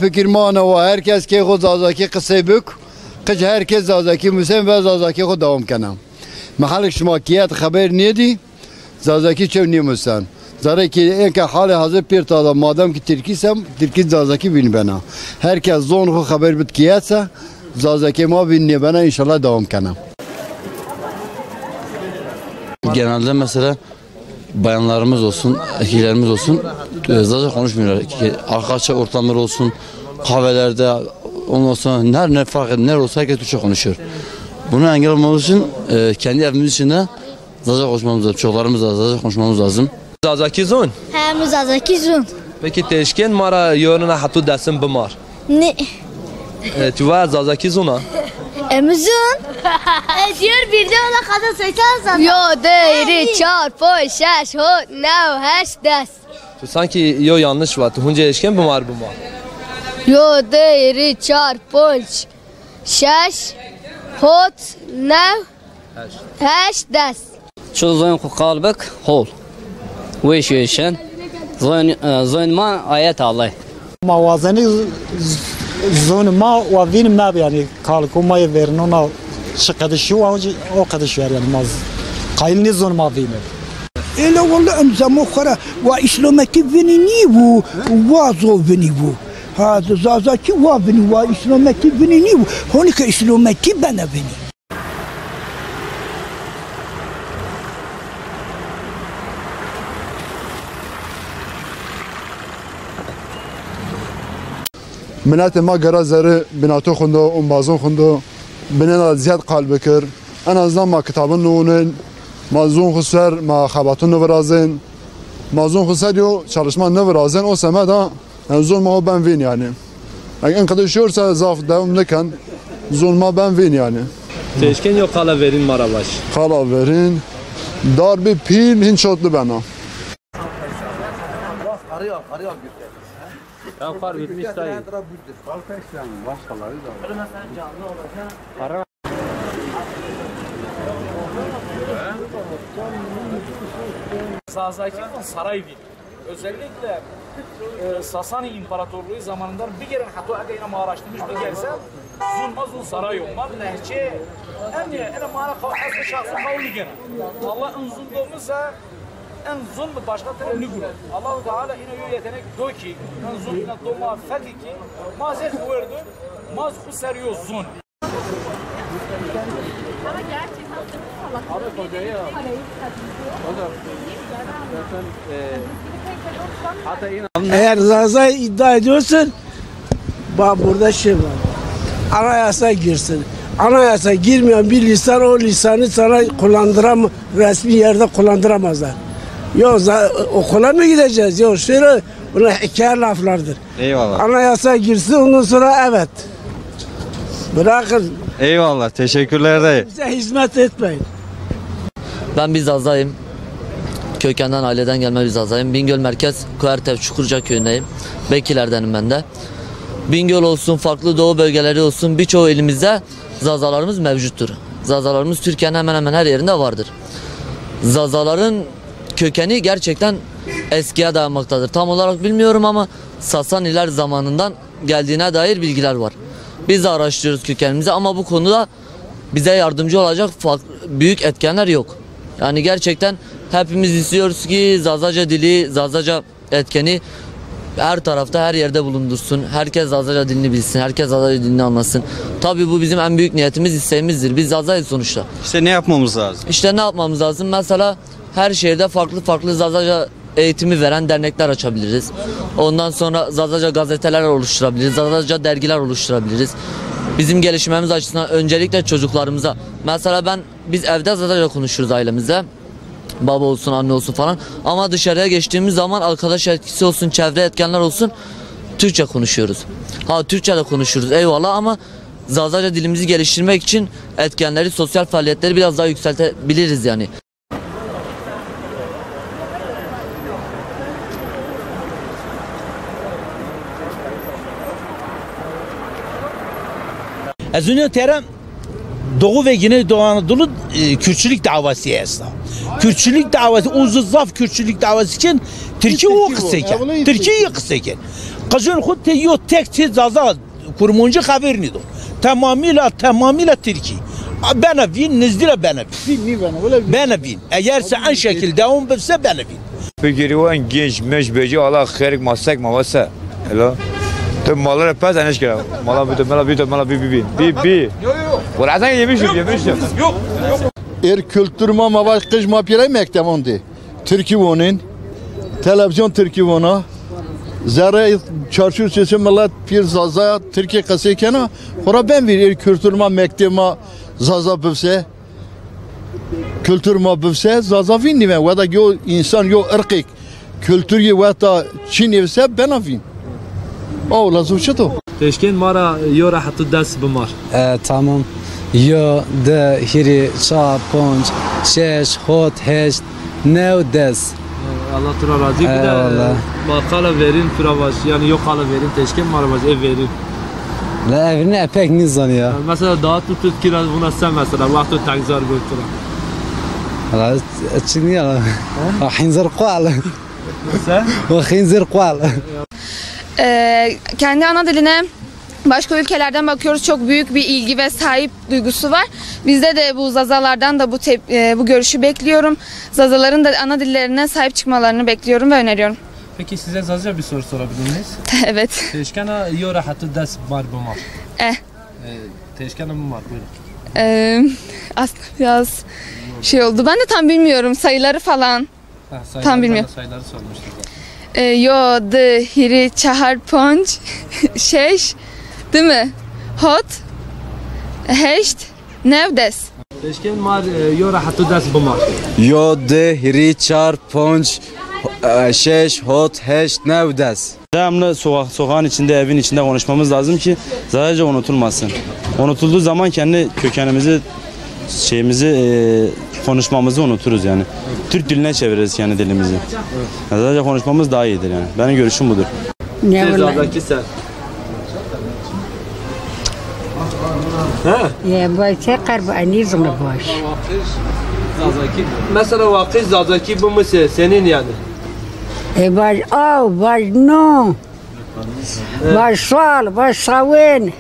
fikir mana ve herkes ki o zazaki kısa bük. Kıç herkes zazaki müsen ve zazaki o devam kanam. Mahal şmakiyet haber neydi? Zazaki çevni müsen. Zara ki enke hali hazır bir tada madem ki Türkisem Türkiye zazaki bin bana. Herkes zon ko haber bitkiyetse zazaki ma bin bana inşallah devam kanam. Genelde mesela bayanlarımız olsun, erkeklerimiz olsun zaten konuşmuyorlar. Arkadaşlar ortamları olsun, kahvelerde ondan sonra ne fark eder, olsa herkes Türkçe konuşuyor. Buna engel olmamız için kendi evimiz içinde zaten konuşmamız lazım. Çocuklarımızla zaten konuşmamız lazım. Zazaki zon? Hem zazaki zon. Peki teşken mara yoruna hatu desin bimar. Ne? Tuva zazaki zona. Emuzun. Diyor bir de ona kadar seçer zaten. Yo değeri çar poy şaş hot now hash das. Tu sanki yo yanlış var. Tu hunca eşken bimar bimar. Yo değeri çar poy şaş hot now hash das. شو زين قلبك هول ويش يشن زين ما آيات الله موازنه زون ما وين ما يعني قال كم يفرنونا شقد شو او قد شو يعني ما قايلني زون ما فينا إلا والله أمزا مخرة وإسلامتي فيني وازو فيني هذا زازاكي وافني وإسلامتي فيني هونيك إسلامتي بنا فيني منات ما جرى زر بناتو خندو ومازون خندو بننا زياد قلب بكر أنا زمان ما كتابن نونن مازون خسر ما خباتون نورازن مازون خسر يو çalışman نورازن o sema da zulma ben vin yani. En kadar şursa zaf devam nekan zulma ben vin yani. Teşken yok kala verin marabaş. Kala verin. Darbe pil hinçotlu bana. Arıyor. Ben far bitmiş sayı. Zazaki Sarayvin. Özellikle Sasani İmparatorluğu zamanında bir kere hatta agayna araştırmış bir gelse zulmazul saray olmaz lehçe en mara kavası şahsı kavli gene Allah en zulmümüzse en zulm başka türlü nügur Allah Teala ina yetenek do ki en zulmüne doma fakki mazet verdi maz kuseriyor zulm Eğer Zaza'yı iddia ediyorsun, bak burada şey var. Anayasa girsin. Anayasa girmeyen bir lisan o lisanı sana resmi yerde kullandıramazlar. Yok okula mı gideceğiz? Yok şöyle bunlar hikaye laflardır. Eyvallah. Anayasa girsin ondan sonra evet. Bırakın. Eyvallah. Teşekkürler dayı. Bize hizmet etmeyin. Ben bir Zaza'yım. Kökenden aileden gelme bir Zaza'yım. Bingöl Merkez Kuertev Çukurca köyündeyim. Bekirlerdenim ben de. Bingöl olsun, farklı doğu bölgeleri olsun birçoğu elimizde Zazalarımız mevcuttur. Zazalarımız Türkiye'nin hemen hemen her yerinde vardır. Zazaların kökeni gerçekten eskiye dayanmaktadır. Tam olarak bilmiyorum ama Sasaniler zamanından geldiğine dair bilgiler var. Biz de araştırıyoruz kökenimizi ama bu konuda bize yardımcı olacak büyük etkenler yok. Yani gerçekten hepimiz istiyoruz ki Zazaca dili, Zazaca etkeni her tarafta, her yerde bulundursun. Herkes Zazaca dilini bilsin, herkes Zazaca dilini anlasın. Tabii bu bizim en büyük niyetimiz, isteğimizdir. Biz Zaza'yız sonuçta. İşte ne yapmamız lazım? İşte ne yapmamız lazım? Mesela her şehirde farklı Zazaca eğitimi veren dernekler açabiliriz. Ondan sonra Zazaca gazeteler oluşturabiliriz, Zazaca dergiler oluşturabiliriz. Bizim gelişmemiz açısından öncelikle çocuklarımıza. Mesela biz evde Zazaca konuşuruz ailemizle. Baba olsun, anne olsun falan. Ama dışarıya geçtiğimiz zaman arkadaş etkisi olsun, çevre etkenler olsun Türkçe konuşuyoruz. Türkçe de konuşuruz eyvallah ama Zazaca dilimizi geliştirmek için etkenleri, sosyal faaliyetleri biraz daha yükseltebiliriz yani. Az önce terem Doğu ve Güneydoğu Anadolu Kürtçülük davası aslında. Kürtçülük davası, uzun zaf Kürtçülük davası için Türkiye o kısayken. Türkiye kısayken. Kızın khud te yo tek çiz zaza kurmuncu haber nido. Tamamıyla Türkiye. Benevin nizdire benevin. Benevin. Eğer sen şekil devam etse benevin. Peki o en genç meşbeci Allah xerik masak mavasa. Hello. Tüm malları pes aniş kere. Mala bir. Buradan yemişim. Yok. kültürüme mavaş kış mapyere mektemondi. Türkiye onun. Televizyon Türkiye ona. Zara çarşı sesi millet pir zaza Türkiye kasıkena. Hora ben bir kültürüme mektema zaza bivse. Kültürüme bivse zaza vinni ben. Vada yo insan yo ırkik. Kültürü vada Çin evse ben avin. O lazım çato. Teşkin mara yora hatı ders bimar. Tamam. Yo de hiri ça ponç şeş hot heşt nev des. Allah tura razı bir de makala verin firavaş yani yok hala verin teşkin mara baş ev verin. La evine epek nizan ya. Mesela daha tutut kiraz buna sen mesela vakti takzar götüre. Allah çini ya. Hinzir qal. Sen? O hinzir qal. Kendi ana diline başka ülkelerden bakıyoruz, çok büyük bir ilgi ve sahip duygusu var. Bizde de bu Zazalardan da bu görüşü bekliyorum. Zazaların da ana dillerine sahip çıkmalarını bekliyorum ve öneriyorum. Peki size Zazaca bir soru sorabilir miyiz? Evet. Teşkana yora hatı ders var bimar. Teşkana mı var buyurun. Aslında biraz şey oldu. Ben de tam bilmiyorum sayıları falan. Tam bilmiyorum. Sayıları sormuştum. Yo de hiri çahar ponç şeş değil mi? Hot heşt nevdes. Teşkin mar yora hatı ders bimar. Yo de hiri çar ponç şeş hot heşt nevdes. Devamlı sokağın içinde, evin içinde konuşmamız lazım ki sadece unutulmasın. Unutulduğu zaman kendi kökenimizi, konuşmamızı unuturuz yani. Türk diline çeviririz kendi dilimizi. Sadece konuşmamız daha iyidir yani. Benim görüşüm budur. Cezadaki sen. Ya başa karbani zılı baş. Mesela vakit Zazaki bu mu senin yani? Baş baş no. Baş sal, baş savun.